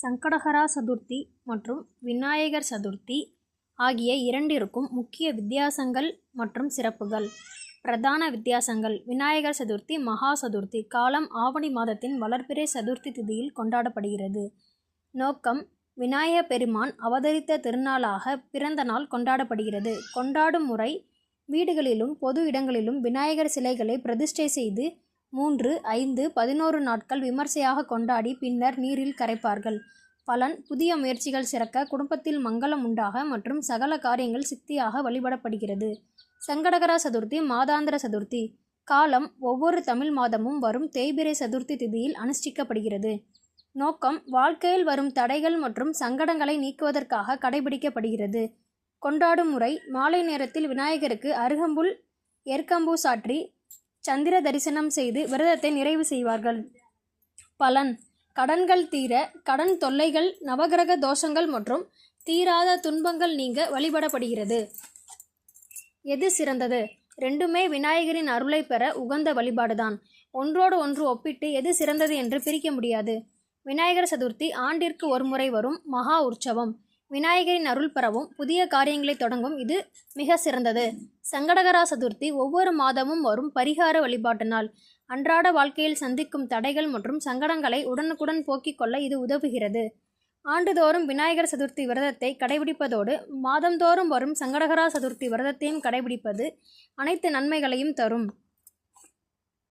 சங்கடஹரா சதுர்த்தி மற்றும் விநாயகர் சதுர்த்தி ஆகிய இரண்டிற்கும் முக்கிய வித்தியாசங்கள் மற்றும் சிறப்புகள். பிரதான வித்தியாசங்கள்: விநாயகர் சதுர்த்தி மகா சதுர்த்தி காலம் ஆவணி மாதத்தின் வளர்பிறை சதுர்த்தி திதியில் கொண்டாடப்படுகிறது. நோக்கம்: விநாயக பெருமான் அவதரித்த திருநாளாக பிறந்த நாள் கொண்டாடப்படுகிறது. கொண்டாடும் முறை: வீடுகளிலும் பொது இடங்களிலும் விநாயகர் சிலைகளை பிரதிஷ்டை செய்து 3, 5, 11 நாட்கள் விமர்சையாக கொண்டாடி பின்னர் நீரில் கரைப்பார்கள். பலன்: புதிய முயற்சிகள் சிறக்க, குடும்பத்தில் மங்களம் உண்டாக மற்றும் சகல காரியங்கள் சித்தியாக வழிபடப்படுகிறது. சங்கடகரா சதுர்த்தி மாதாந்திர சதுர்த்தி காலம் ஒவ்வொரு தமிழ் மாதமும் வரும் தேய்பிறை சதுர்த்தி திதியில் அனுஷ்டிக்கப்படுகிறது. நோக்கம்: வாழ்க்கையில் வரும் தடைகள் மற்றும் சங்கடங்களை நீக்குவதற்காக கடைபிடிக்கப்படுகிறது. கொண்டாடும் முறை: மாலை நேரத்தில் விநாயகருக்கு அருகம்புல், எருக்கம்பூ சாற்றி சந்திர தரிசனம் செய்து விரதத்தை நிறைவு செய்வார்கள். பலன்: கடன்கள் தீர, கடன் தொல்லைகள், நவகிரக தோஷங்கள் மற்றும் தீராத துன்பங்கள் நீங்க வழிபடப்படுகிறது. எது சிறந்தது? ரெண்டுமே விநாயகரின் அருளை பெற உகந்த வழிபாடுதான். ஒன்றோடு ஒன்று ஒப்பிட்டு எது சிறந்தது என்று பிரிக்க முடியாது. விநாயகர் சதுர்த்தி ஆண்டிற்கு ஒருமுறை வரும் மகா உற்சவம். விநாயகரின் அருள் பெறவும் புதிய காரியங்களை தொடங்கும் இது மிக சிறந்தது. சங்கடகரா சதுர்த்தி ஒவ்வொரு மாதமும் வரும் பரிகார வழிபாட்டு நாள். அன்றாட வாழ்க்கையில் சந்திக்கும் தடைகள் மற்றும் சங்கடங்களை உடனுக்குடன் போக்கிக் கொள்ள இது உதவுகிறது. ஆண்டுதோறும் விநாயகர் சதுர்த்தி விரதத்தை கடைபிடிப்பதோடு மாதந்தோறும் வரும் சங்கடகரா சதுர்த்தி விரதத்தையும் கடைபிடிப்பது அனைத்து நன்மைகளையும் தரும்.